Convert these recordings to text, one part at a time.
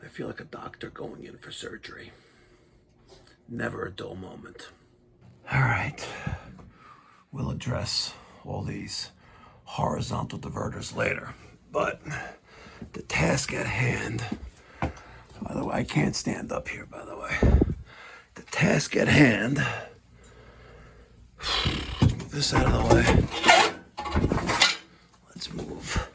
I feel like a doctor going in for surgery. Never a dull moment. All right, we'll address all these horizontal diverters later, but the task at hand, by the way, I can't stand up here, by the way. The task at hand, move this out of the way. Let's move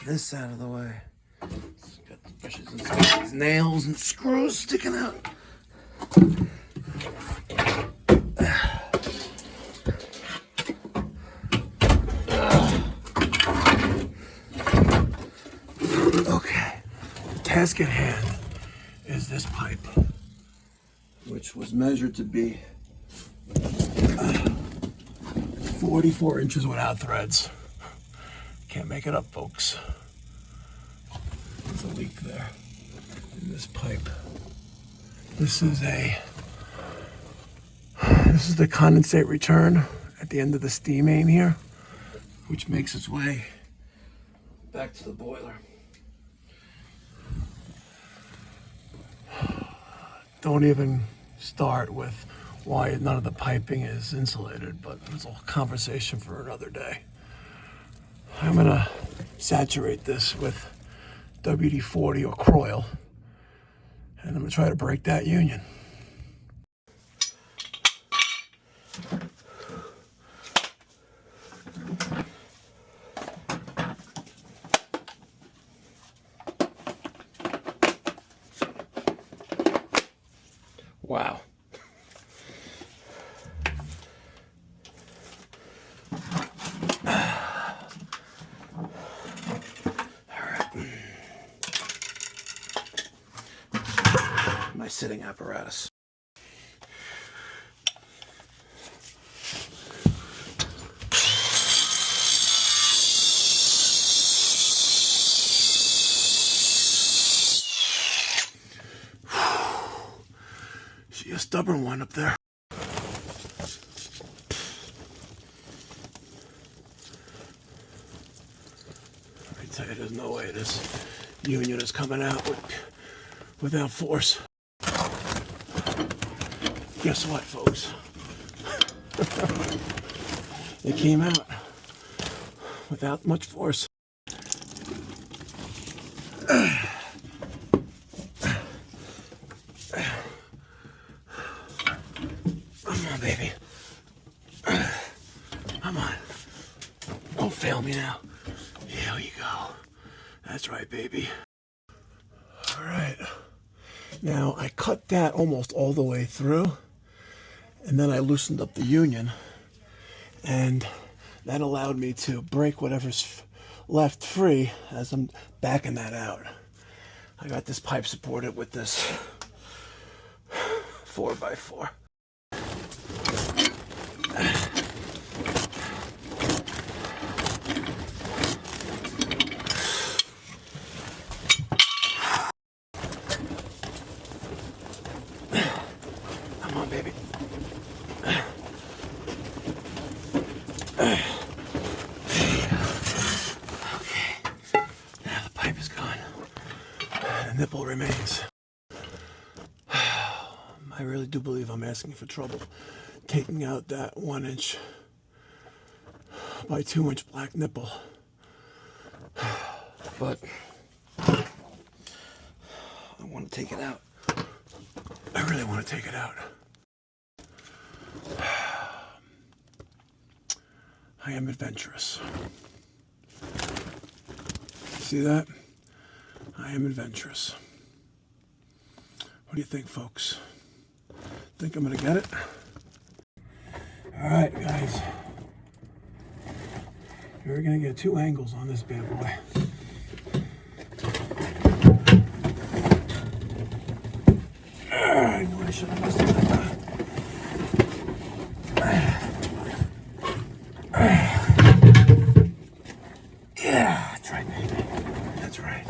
this out of the way. It's got the brushes inside these nails and screws sticking out. Okay, the task at hand is this pipe, which was measured to be 44 inches without threads. Can't make it up, folks. There's a leak there in this pipe. This is the condensate return at the end of the steam main here, which makes its way back to the boiler. Don't even start with why none of the piping is insulated, but it's a conversation for another day. I'm gonna saturate this with WD-40 or Croil, and I'm gonna try to break that union. Wow. My sitting apparatus. She a stubborn one up there. I tell you, there's no way this union is coming out without force. Guess what, folks? It came out without much force. Come on, baby. Come on. Don't fail me now. Here you go. That's right, baby. All right. Now, I cut that almost all the way through, and then I loosened up the union, and that allowed me to break whatever's left free as I'm backing that out. I got this pipe supported with this 4x4. Come on, baby. Okay. Now the pipe is gone. The nipple remains. I really do believe I'm asking for trouble taking out that 1" by 2" black nipple. But I want to take it out. I really want to take it out. I am adventurous. See that? I am adventurous. What do you think, folks? Think I'm gonna get it? All right, guys. We're gonna get 2 angles on this bad boy. I know I should have messed with that. Yeah, that's right, baby. That's right.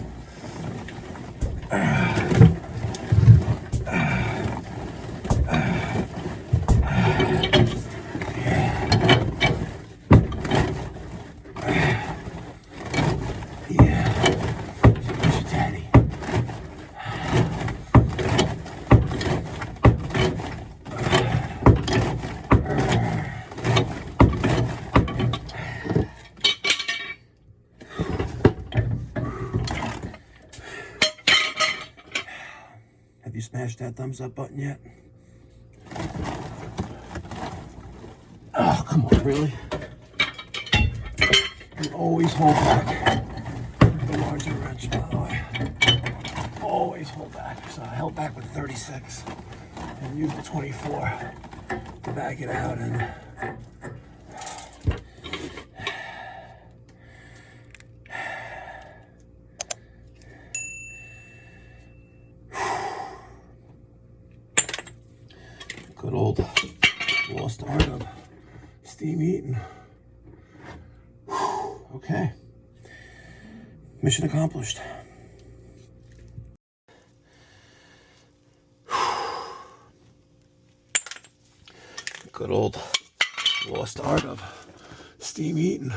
Yeah. Where's your daddy? Have you smashed that thumbs up button yet? Oh, come on, really? You always hold back the larger wrench, by the way. Always hold back. So I held back with 36 and used the 24 to back it out. And good old lost art of steam eating. Okay. Mission accomplished. Good old lost art of steam eating.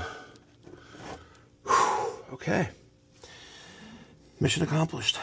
Okay. Mission accomplished.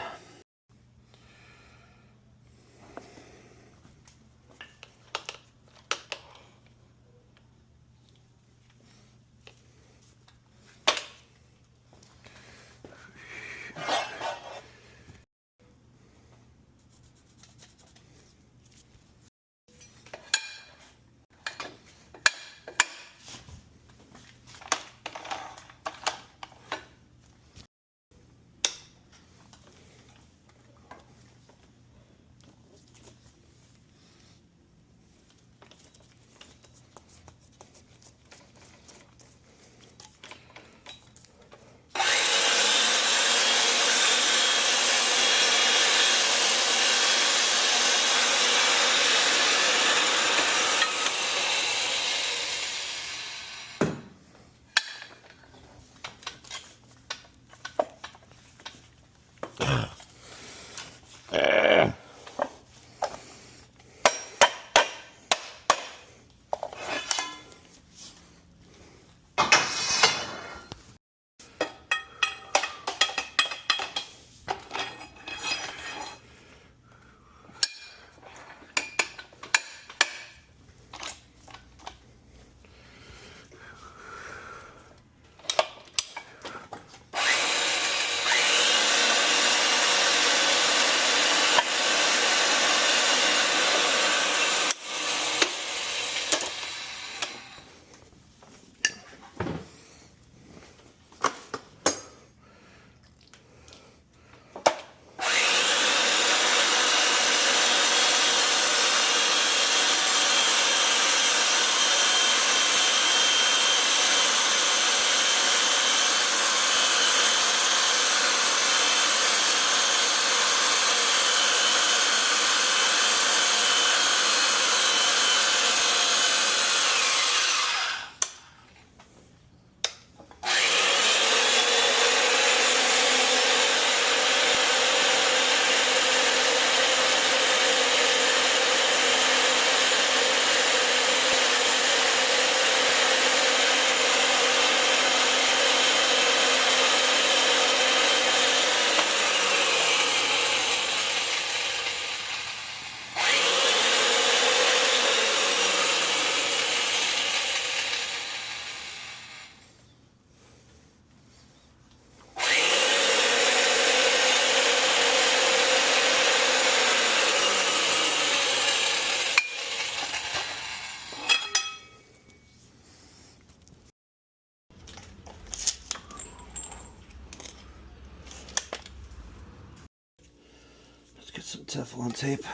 Get some Teflon tape.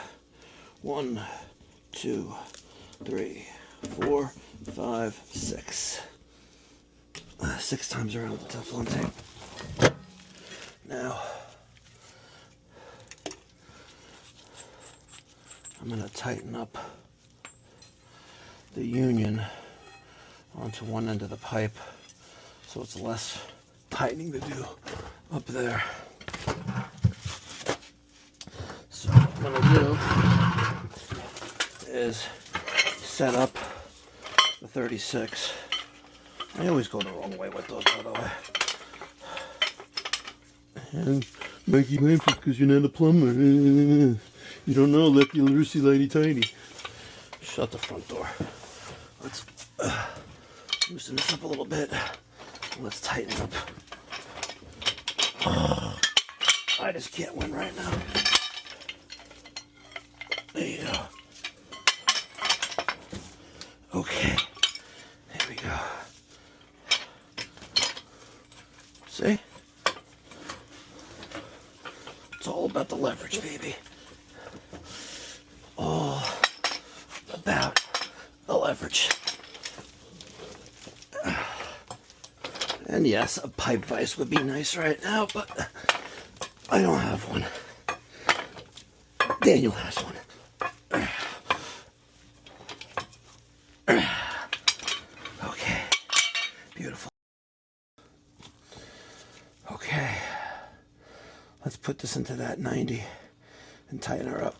1, 2, 3, 4, 5, 6. 6 times around the Teflon tape. Now, I'm going to tighten up the union onto one end of the pipe so it's less tightening to do up there. So what I'm going to do is set up the 36. I always go the wrong way with those, by the way. And Mikey Pipes, because you're not a plumber. You don't know lefty loosey lighty tighty. Shut the front door. Let's loosen this up a little bit. Let's tighten up. I just can't win right now. There you go. Okay. There we go. See? It's all about the leverage, baby. All about the leverage. And yes, a pipe vise would be nice right now, but I don't have one. Daniel has one. Okay, beautiful. Okay, let's put this into that 90 and tighten her up.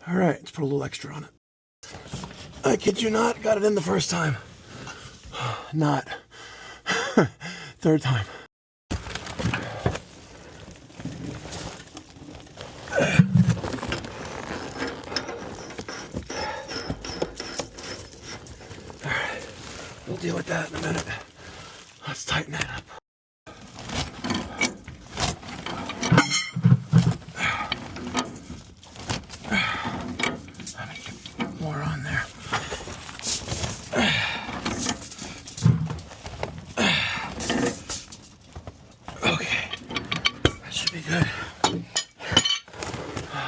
All right, let's put a little extra on it. I kid you not, got it in the first time. Not. Third time. All right, we'll deal with that in a minute. Let's tighten that up. More on there. Okay, that should be good.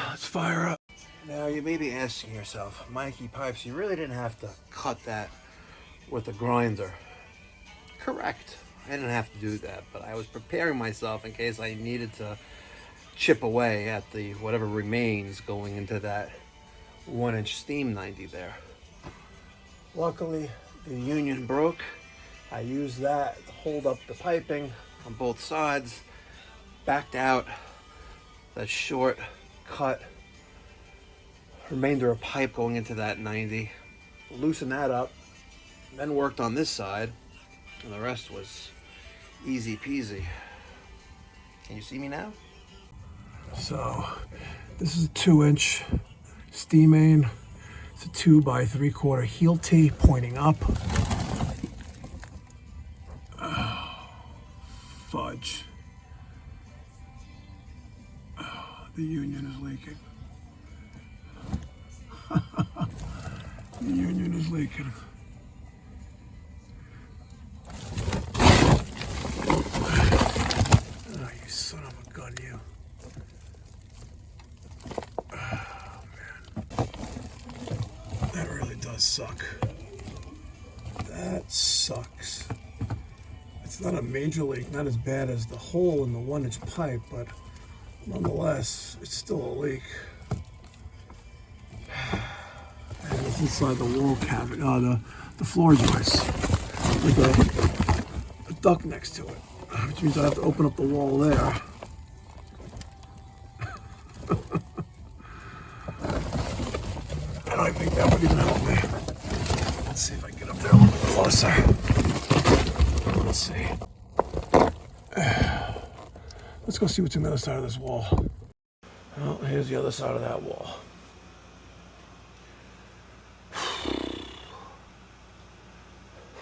Let's fire up. Now you may be asking yourself, Mikey Pipes, you really didn't have to cut that with a grinder. Correct, I didn't have to do that, but I was preparing myself in case I needed to chip away at the whatever remains going into that 1-inch steam 90 there. Luckily, the union broke. I used that to hold up the piping on both sides, backed out that short cut remainder of pipe going into that 90, loosened that up, then worked on this side, and the rest was easy peasy. Can you see me now? So this is a 2-inch steam main. It's a 2 by 3/4 heel T pointing up. Oh, fudge. Oh, the union is leaking. The union is leaking. Oh, you son of a gun, you. That really does suck. That sucks. It's not a major leak, not as bad as the hole in the 1-inch pipe, but nonetheless, it's still a leak. And it's inside the wall cavity, the floor joist, with a duct next to it, which means I have to open up the wall there. I think that would even help me. Let's see if I can get up there a little bit closer. Let's see. Let's go see what's on the other side of this wall. Well, here's the other side of that wall.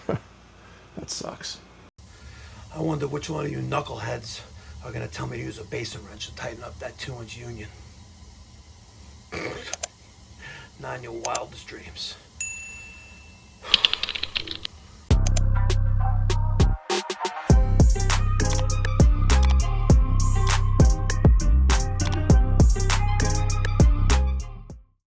That sucks. I wonder which one of you knuckleheads are going to tell me to use a basin wrench to tighten up that 2-inch union. Not in your wildest dreams.